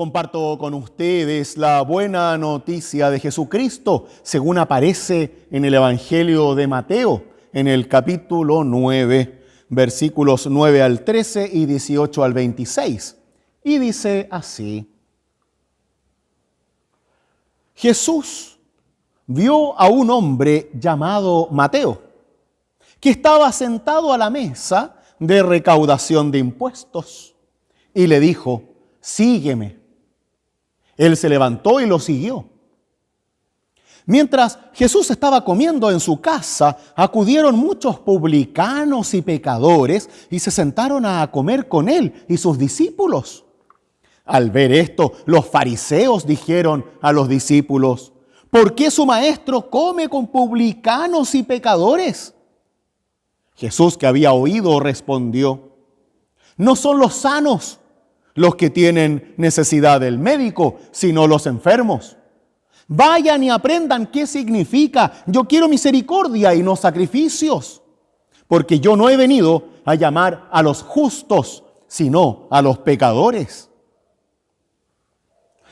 Comparto con ustedes la buena noticia de Jesucristo, según aparece en el Evangelio de Mateo, en el capítulo 9, versículos 9 al 13 y 18 al 26. Y dice así: Jesús vio a un hombre llamado Mateo, que estaba sentado a la mesa de recaudación de impuestos, y le dijo: sígueme. Él se levantó y lo siguió. Mientras Jesús estaba comiendo en su casa, acudieron muchos publicanos y pecadores y se sentaron a comer con él y sus discípulos. Al ver esto, los fariseos dijeron a los discípulos: ¿por qué su maestro come con publicanos y pecadores? Jesús, que había oído, respondió: no son los sanos los que tienen necesidad del médico, sino los enfermos. Vayan y aprendan qué significa: yo quiero misericordia y no sacrificios, porque yo no he venido a llamar a los justos, sino a los pecadores.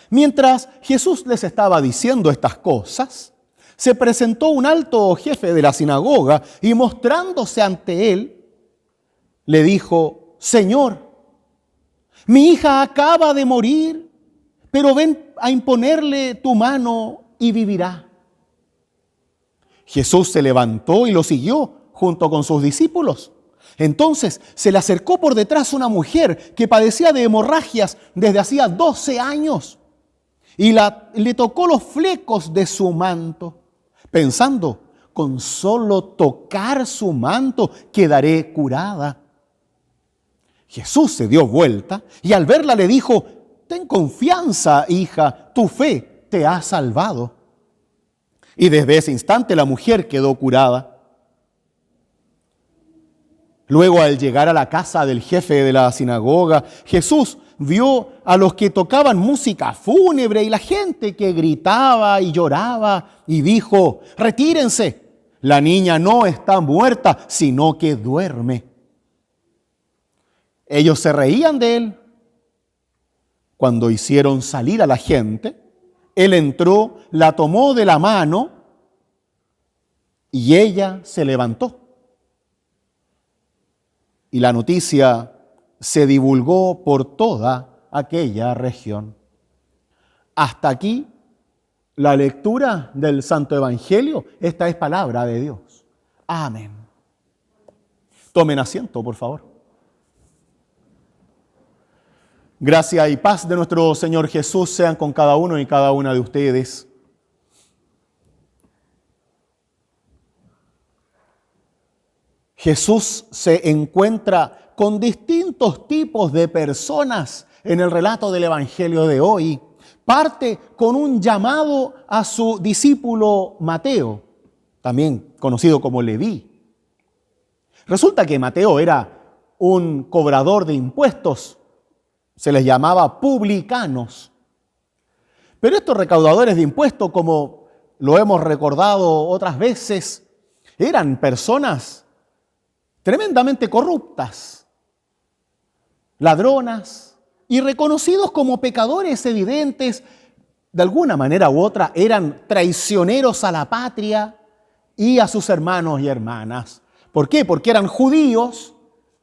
Mientras Jesús les estaba diciendo estas cosas, se presentó un alto jefe de la sinagoga y, mostrándose ante él, le dijo: Señor, mi hija acaba de morir, pero ven a imponerle tu mano y vivirá. Jesús se levantó y lo siguió junto con sus discípulos. Entonces se le acercó por detrás una mujer que padecía de hemorragias desde hacía 12 años y le tocó los flecos de su manto, pensando: con solo tocar su manto quedaré curada. Jesús se dio vuelta y al verla le dijo: ten confianza, hija, tu fe te ha salvado. Y desde ese instante la mujer quedó curada. Luego, al llegar a la casa del jefe de la sinagoga, Jesús vio a los que tocaban música fúnebre y la gente que gritaba y lloraba y dijo: retírense, la niña no está muerta, sino que duerme. Ellos se reían de él. Cuando hicieron salir a la gente, él entró, la tomó de la mano y ella se levantó. Y la noticia se divulgó por toda aquella región. Hasta aquí la lectura del Santo Evangelio. Esta es palabra de Dios. Amén. Tomen asiento, por favor. Gracia y paz de nuestro Señor Jesús sean con cada uno y cada una de ustedes. Jesús se encuentra con distintos tipos de personas en el relato del Evangelio de hoy. Parte con un llamado a su discípulo Mateo, también conocido como Leví. Resulta que Mateo era un cobrador de impuestos. Se les llamaba publicanos. Pero estos recaudadores de impuestos, como lo hemos recordado otras veces, eran personas tremendamente corruptas, ladronas y reconocidos como pecadores evidentes. De alguna manera u otra eran traicioneros a la patria y a sus hermanos y hermanas. ¿Por qué? Porque eran judíos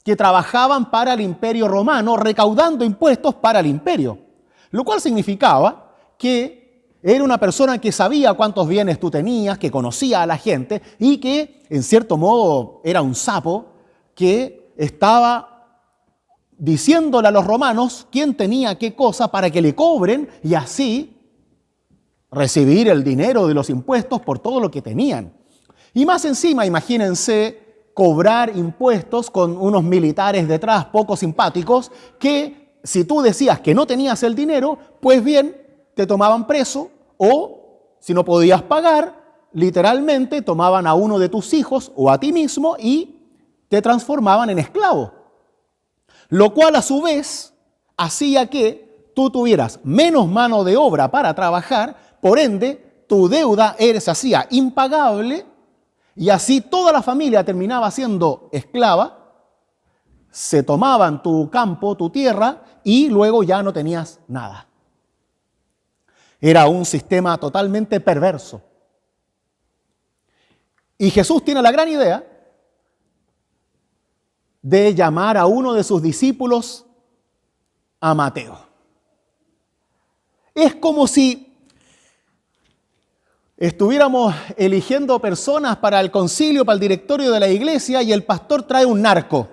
que trabajaban para el Imperio Romano, recaudando impuestos para el imperio. Lo cual significaba que era una persona que sabía cuántos bienes tú tenías, que conocía a la gente y que, en cierto modo, era un sapo que estaba diciéndole a los romanos quién tenía qué cosa para que le cobren y así recibir el dinero de los impuestos por todo lo que tenían. Y más encima, imagínense cobrar impuestos con unos militares detrás poco simpáticos que, si tú decías que no tenías el dinero, pues bien, te tomaban preso o, si no podías pagar, literalmente tomaban a uno de tus hijos o a ti mismo y te transformaban en esclavo. Lo cual a su vez hacía que tú tuvieras menos mano de obra para trabajar, por ende tu deuda se hacía impagable y así toda la familia terminaba siendo esclava, se tomaban tu campo, tu tierra y luego ya no tenías nada. Era un sistema totalmente perverso. Y Jesús tiene la gran idea de llamar a uno de sus discípulos a Mateo. Es como si estuviéramos eligiendo personas para el concilio, para el directorio de la iglesia, y el pastor trae un narco.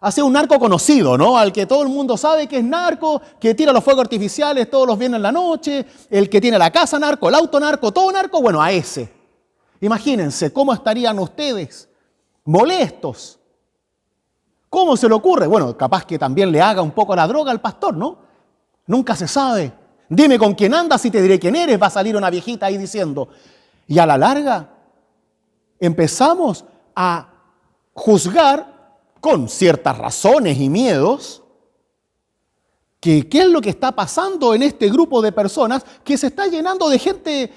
Hace un narco conocido, ¿no? Al que todo el mundo sabe que es narco, que tira los fuegos artificiales todos los viernes en la noche, el que tiene la casa narco, el auto narco, todo narco, bueno, a ese. Imagínense cómo estarían ustedes molestos. ¿Cómo se le ocurre? Bueno, capaz que también le haga un poco la droga al pastor, ¿no? Nunca se sabe. Dime con quién andas y te diré quién eres, va a salir una viejita ahí diciendo. Y a la larga empezamos a juzgar con ciertas razones y miedos qué es lo que está pasando en este grupo de personas que se está llenando de gente,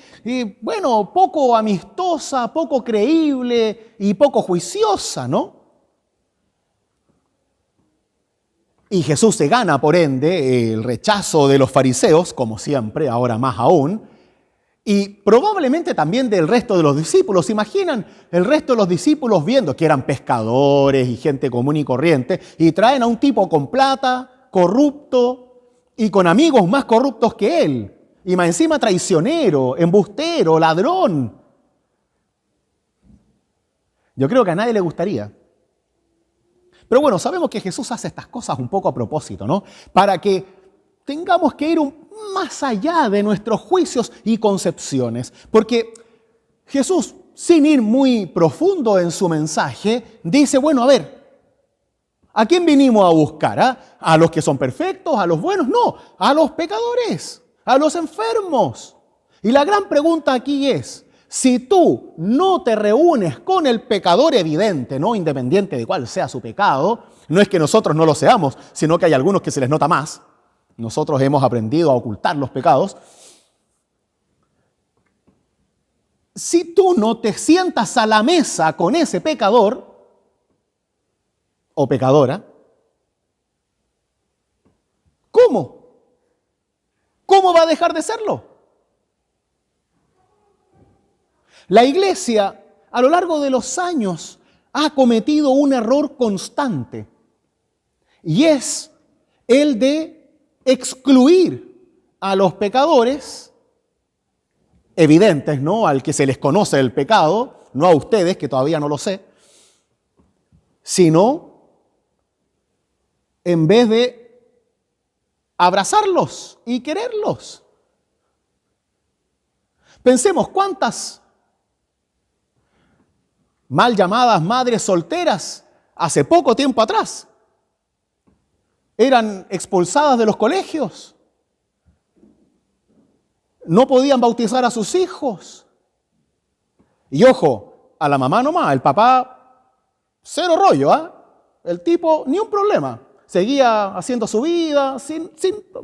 poco amistosa, poco creíble y poco juiciosa, ¿no? Y Jesús se gana, por ende, el rechazo de los fariseos, como siempre, ahora más aún, y probablemente también del resto de los discípulos. ¿Se imaginan el resto de los discípulos viendo que eran pescadores y gente común y corriente, y traen a un tipo con plata, corrupto y con amigos más corruptos que él, y más encima traicionero, embustero, ladrón? Yo creo que a nadie le gustaría. Pero bueno, sabemos que Jesús hace estas cosas un poco a propósito, ¿no? Para que tengamos que ir más allá de nuestros juicios y concepciones. Porque Jesús, sin ir muy profundo en su mensaje, dice, bueno, a ver, ¿a quién vinimos a buscar? ¿Ah? ¿A los que son perfectos? ¿A los buenos? No, a los pecadores, a los enfermos. Y la gran pregunta aquí es, si tú no te reúnes con el pecador evidente, ¿no? Independiente de cuál sea su pecado, no es que nosotros no lo seamos, sino que hay algunos que se les nota más. Nosotros hemos aprendido a ocultar los pecados. Si tú no te sientas a la mesa con ese pecador o pecadora, ¿cómo? ¿Cómo va a dejar de serlo? La iglesia, a lo largo de los años, ha cometido un error constante, y es el de excluir a los pecadores evidentes, ¿no? Al que se les conoce el pecado, no a ustedes, que todavía no lo sé, sino en vez de abrazarlos y quererlos. Pensemos cuántas mal llamadas madres solteras hace poco tiempo atrás eran expulsadas de los colegios, no podían bautizar a sus hijos. Y ojo, a la mamá nomás, el papá cero rollo, ¿ah? El tipo ni un problema, seguía haciendo su vida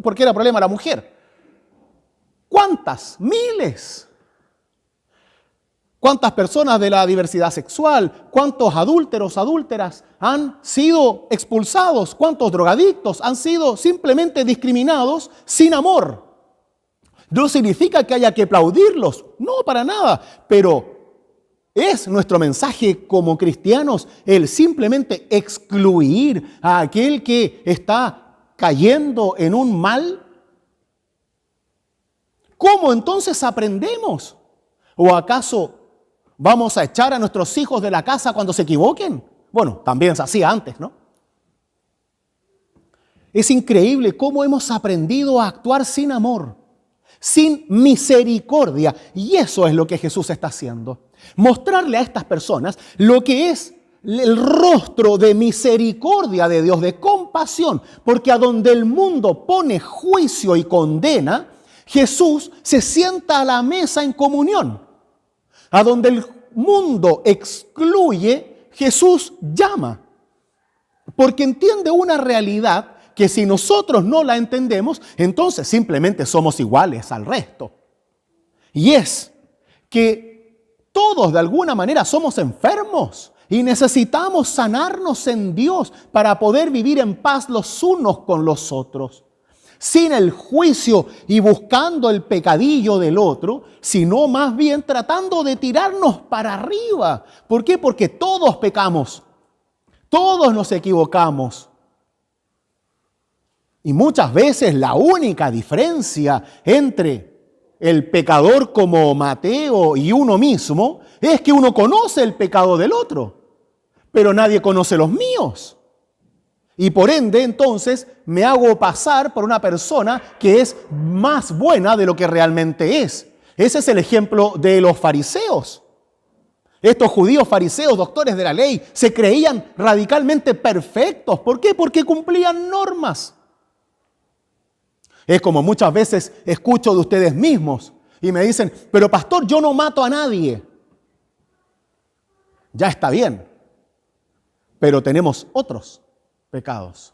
porque era problema la mujer. ¿Cuántas? Miles. ¿Cuántas personas de la diversidad sexual, cuántos adúlteros, adúlteras han sido expulsados? ¿Cuántos drogadictos han sido simplemente discriminados sin amor? No significa que haya que aplaudirlos, no, para nada, pero es nuestro mensaje como cristianos el simplemente excluir a aquel que está cayendo en un mal. ¿Cómo entonces aprendemos? ¿O acaso vamos a echar a nuestros hijos de la casa cuando se equivoquen? Bueno, también se hacía antes, ¿no? Es increíble cómo hemos aprendido a actuar sin amor, sin misericordia. Y eso es lo que Jesús está haciendo. Mostrarle a estas personas lo que es el rostro de misericordia de Dios, de compasión. Porque a donde el mundo pone juicio y condena, Jesús se sienta a la mesa en comunión. A donde el mundo excluye, Jesús llama. Porque entiende una realidad que si nosotros no la entendemos, entonces simplemente somos iguales al resto. Y es que todos de alguna manera somos enfermos y necesitamos sanarnos en Dios para poder vivir en paz los unos con los otros. sin el juicio y buscando el pecadillo del otro, sino más bien tratando de tirarnos para arriba. ¿Por qué? Porque todos pecamos, todos nos equivocamos. Y muchas veces la única diferencia entre el pecador como Mateo y uno mismo es que uno conoce el pecado del otro, pero nadie conoce los míos. Y por ende, entonces, me hago pasar por una persona que es más buena de lo que realmente es. Ese es el ejemplo de los fariseos. Estos judíos fariseos, doctores de la ley, se creían radicalmente perfectos. ¿Por qué? Porque cumplían normas. Es como muchas veces escucho de ustedes mismos y me dicen, pero pastor, yo no mato a nadie. Ya está bien, pero tenemos otros pecados.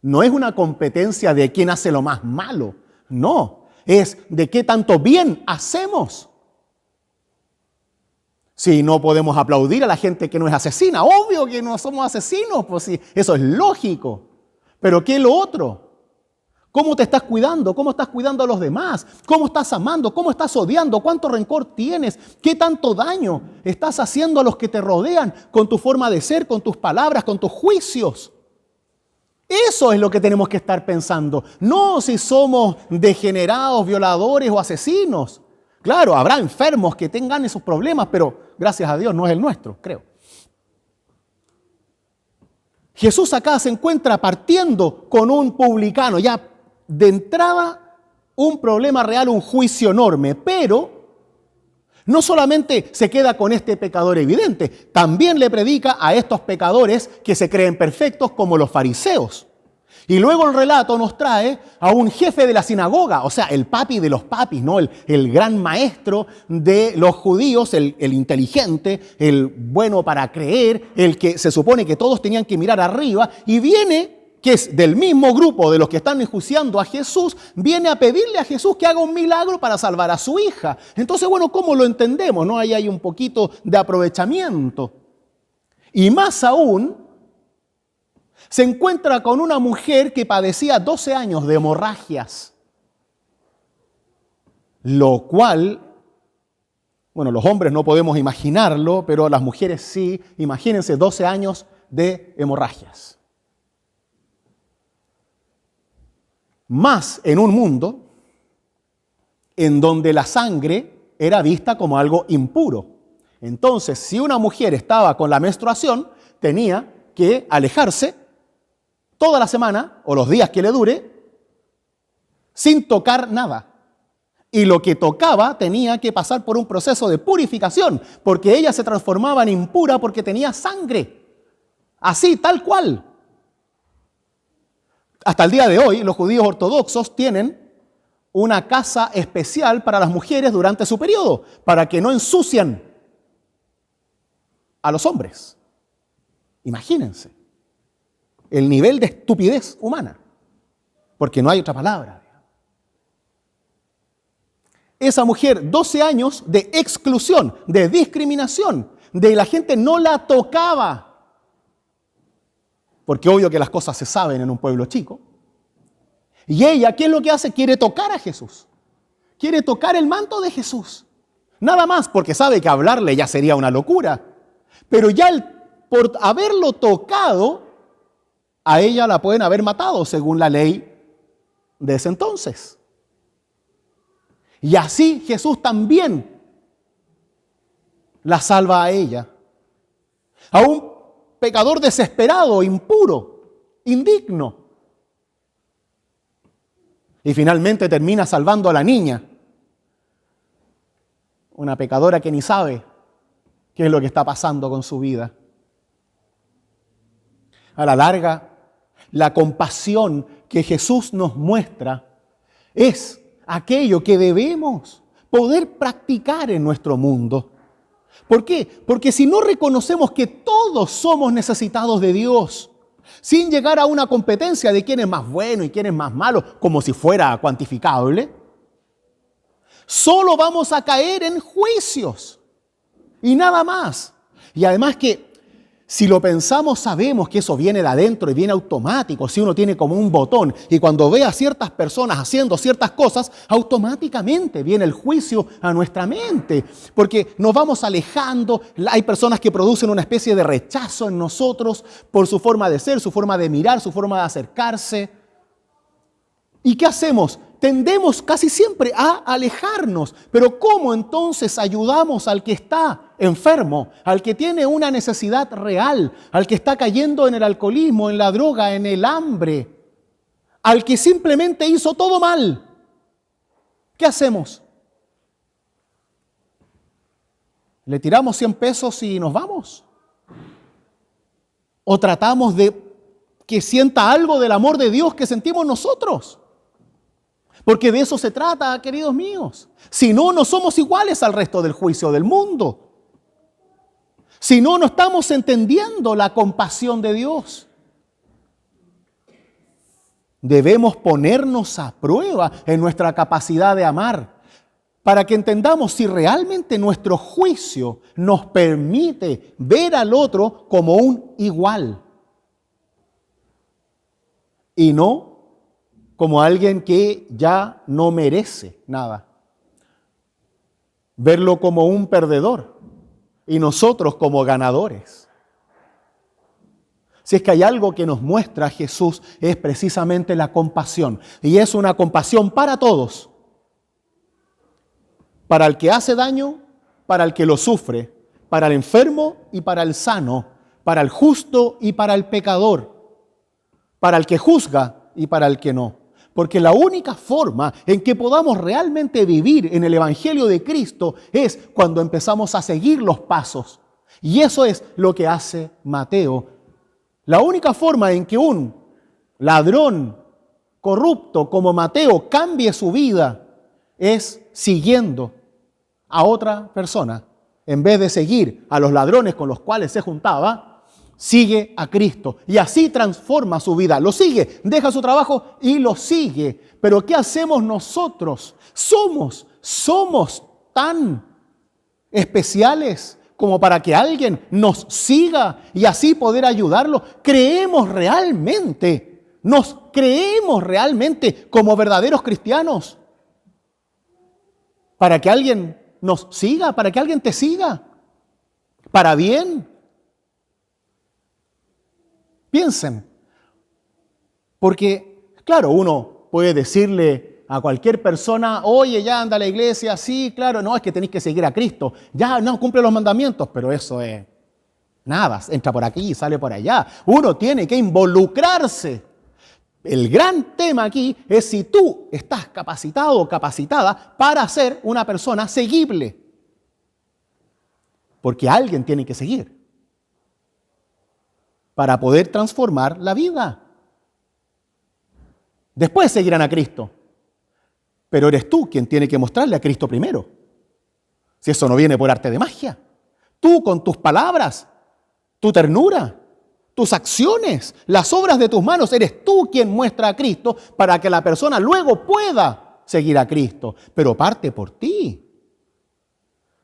No es una competencia de quién hace lo más malo, no, es de qué tanto bien hacemos. Si no podemos aplaudir a la gente que no es asesina, obvio que no somos asesinos, pues sí, eso es lógico. Pero ¿qué es lo otro? ¿Cómo te estás cuidando? ¿Cómo estás cuidando a los demás? ¿Cómo estás amando? ¿Cómo estás odiando? ¿Cuánto rencor tienes? ¿Qué tanto daño estás haciendo a los que te rodean con tu forma de ser, con tus palabras, con tus juicios? Eso es lo que tenemos que estar pensando. No si somos degenerados, violadores o asesinos. Claro, habrá enfermos que tengan esos problemas, pero gracias a Dios no es el nuestro, creo. Jesús acá se encuentra partiendo con un publicano, ya de entrada un problema real, un juicio enorme, pero no solamente se queda con este pecador evidente, también le predica a estos pecadores que se creen perfectos como los fariseos. Y luego el relato nos trae a un jefe de la sinagoga, o sea, el papi de los papis, ¿no? El gran maestro de los judíos, el inteligente, el bueno para creer, el que se supone que todos tenían que mirar arriba, y viene, que es del mismo grupo de los que están enjuiciando a Jesús, viene a pedirle a Jesús que haga un milagro para salvar a su hija. Entonces, bueno, ¿cómo lo entendemos? ¿No? Ahí hay un poquito de aprovechamiento. Y más aún, se encuentra con una mujer que padecía 12 años de hemorragias, lo cual, bueno, los hombres no podemos imaginarlo, pero las mujeres sí. Imagínense 12 años de hemorragias. Más en un mundo en donde la sangre era vista como algo impuro. Entonces, si una mujer estaba con la menstruación, tenía que alejarse toda la semana o los días que le dure sin tocar nada. Y lo que tocaba tenía que pasar por un proceso de purificación, porque ella se transformaba en impura porque tenía sangre. Así, tal cual. Hasta el día de hoy, los judíos ortodoxos tienen una casa especial para las mujeres durante su periodo, para que no ensucian a los hombres. Imagínense el nivel de estupidez humana, porque no hay otra palabra. Esa mujer, 12 años de exclusión, de discriminación, de la gente no la tocaba, porque obvio que las cosas se saben en un pueblo chico. Y ella, ¿qué es lo que hace? Quiere tocar a Jesús. Quiere tocar el manto de Jesús. Nada más, porque sabe que hablarle ya sería una locura. Pero ya por haberlo tocado, a ella la pueden haber matado según la ley de ese entonces. Y así Jesús también la salva a ella. A un pecador desesperado, impuro, indigno. Y finalmente termina salvando a la niña. Una pecadora que ni sabe qué es lo que está pasando con su vida. A la larga, la compasión que Jesús nos muestra es aquello que debemos poder practicar en nuestro mundo. ¿Por qué? Porque si no reconocemos que todos somos necesitados de Dios, sin llegar a una competencia de quién es más bueno y quién es más malo, como si fuera cuantificable, solo vamos a caer en juicios y nada más. Y además que Si lo pensamos, sabemos que eso viene de adentro y viene automático. Si uno tiene como un botón y cuando ve a ciertas personas haciendo ciertas cosas, automáticamente viene el juicio a nuestra mente. Porque nos vamos alejando. Hay personas que producen una especie de rechazo en nosotros por su forma de ser, su forma de mirar, su forma de acercarse. ¿Y qué hacemos? Tendemos casi siempre a alejarnos. Pero ¿cómo entonces ayudamos al que está enfermo, al que tiene una necesidad real, al que está cayendo en el alcoholismo, en la droga, en el hambre, al que simplemente hizo todo mal? ¿Qué hacemos? ¿Le tiramos 100 pesos y nos vamos? ¿O tratamos de que sienta algo del amor de Dios que sentimos nosotros? Porque de eso se trata, queridos míos. Si no, no somos iguales al resto del juicio del mundo. Si no, no estamos entendiendo la compasión de Dios. Debemos ponernos a prueba en nuestra capacidad de amar para que entendamos si realmente nuestro juicio nos permite ver al otro como un igual y no como alguien que ya no merece nada. Verlo como un perdedor y nosotros como ganadores. Si es que hay algo que nos muestra Jesús es precisamente la compasión. Y es una compasión para todos. Para el que hace daño, para el que lo sufre, para el enfermo y para el sano, para el justo y para el pecador, para el que juzga y para el que no. Porque la única forma en que podamos realmente vivir en el Evangelio de Cristo es cuando empezamos a seguir los pasos. Y eso es lo que hace Mateo. La única forma en que un ladrón corrupto como Mateo cambie su vida es siguiendo a otra persona. En vez de seguir a los ladrones con los cuales se juntaba, sigue a Cristo y así transforma su vida. Lo sigue, deja su trabajo y lo sigue. Pero ¿qué hacemos nosotros? Somos tan especiales como para que alguien nos siga y así poder ayudarlo. Nos creemos realmente como verdaderos cristianos para que alguien nos siga, para que alguien te siga, para bien. Piensen, porque, claro, uno puede decirle a cualquier persona, oye, ya anda a la iglesia, sí, claro, no, es que tenéis que seguir a Cristo, ya no cumple los mandamientos, pero eso es nada, entra por aquí y sale por allá. Uno tiene que involucrarse. El gran tema aquí es si tú estás capacitado o capacitada para ser una persona seguible, porque alguien tiene que seguir para poder transformar la vida. Después seguirán a Cristo. Pero eres tú quien tiene que mostrarle a Cristo primero. Si eso no viene por arte de magia. Tú con tus palabras, tu ternura, tus acciones, las obras de tus manos, eres tú quien muestra a Cristo para que la persona luego pueda seguir a Cristo. Pero parte por ti.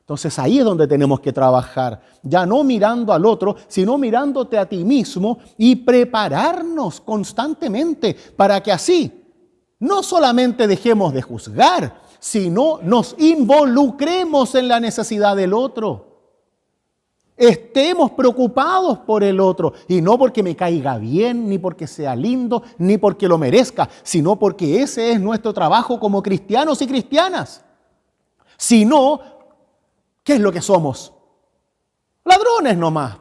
Entonces ahí es donde tenemos que trabajar, ya no mirando al otro, sino mirándote a ti mismo y prepararnos constantemente para que así no solamente dejemos de juzgar, sino nos involucremos en la necesidad del otro. Estemos preocupados por el otro y no porque me caiga bien, ni porque sea lindo, ni porque lo merezca, sino porque ese es nuestro trabajo como cristianos y cristianas. Si no, ¿qué es lo que somos? Ladrones nomás,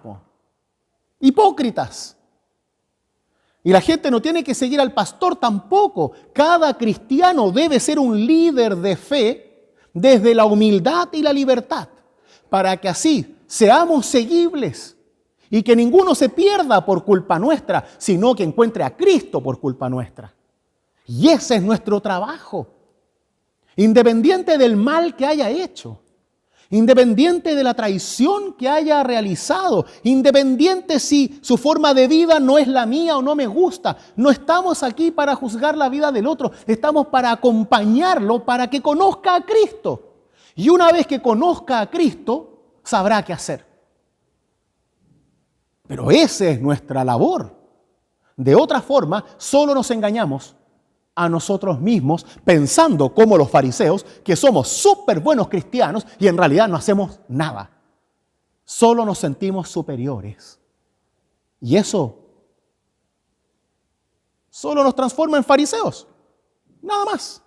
hipócritas. Y la gente no tiene que seguir al pastor tampoco. Cada cristiano debe ser un líder de fe desde la humildad y la libertad, para que así seamos seguibles y que ninguno se pierda por culpa nuestra, sino que encuentre a Cristo por culpa nuestra. Y ese es nuestro trabajo, independiente del mal que haya hecho. Independiente de la traición que haya realizado, independiente si su forma de vida no es la mía o no me gusta, no estamos aquí para juzgar la vida del otro, estamos para acompañarlo para que conozca a Cristo. Y una vez que conozca a Cristo, sabrá qué hacer. Pero esa es nuestra labor. De otra forma, solo nos engañamos a nosotros mismos pensando como los fariseos que somos súper buenos cristianos y en realidad no hacemos nada. Solo nos sentimos superiores. Y eso solo nos transforma en fariseos. Nada más.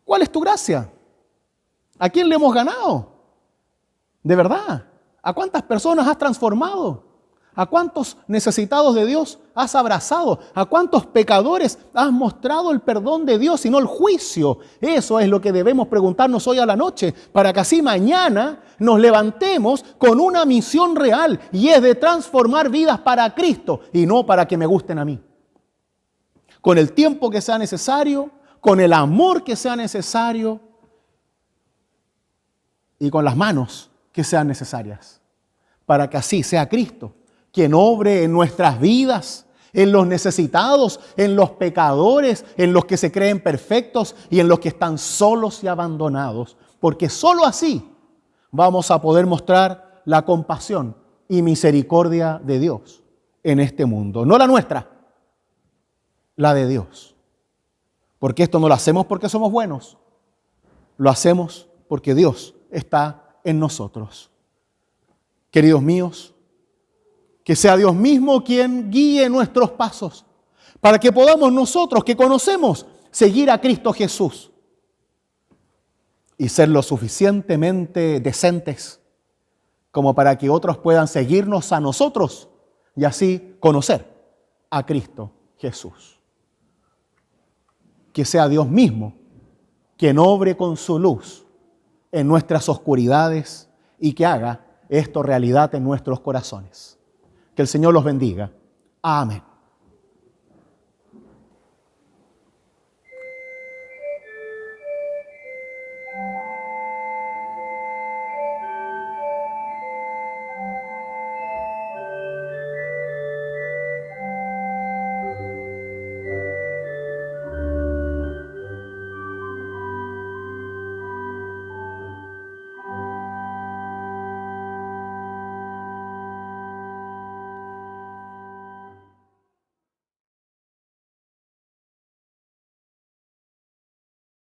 ¿Cuál es tu gracia? ¿A quién le hemos ganado? ¿De verdad? ¿A cuántas personas has transformado? ¿A cuántos necesitados de Dios has abrazado? ¿A cuántos pecadores has mostrado el perdón de Dios y no el juicio? Eso es lo que debemos preguntarnos hoy a la noche, para que así mañana nos levantemos con una misión real, y es de transformar vidas para Cristo y no para que me gusten a mí. Con el tiempo que sea necesario, con el amor que sea necesario y con las manos que sean necesarias, para que así sea Cristo quien obre en nuestras vidas, en los necesitados, en los pecadores, en los que se creen perfectos y en los que están solos y abandonados. Porque solo así vamos a poder mostrar la compasión y misericordia de Dios en este mundo. No la nuestra, la de Dios. Porque esto no lo hacemos porque somos buenos, lo hacemos porque Dios está en nosotros. Queridos míos, que sea Dios mismo quien guíe nuestros pasos, para que podamos nosotros, que conocemos, seguir a Cristo Jesús y ser lo suficientemente decentes como para que otros puedan seguirnos a nosotros y así conocer a Cristo Jesús. Que sea Dios mismo quien obre con su luz en nuestras oscuridades y que haga esto realidad en nuestros corazones. Que el Señor los bendiga. Amén.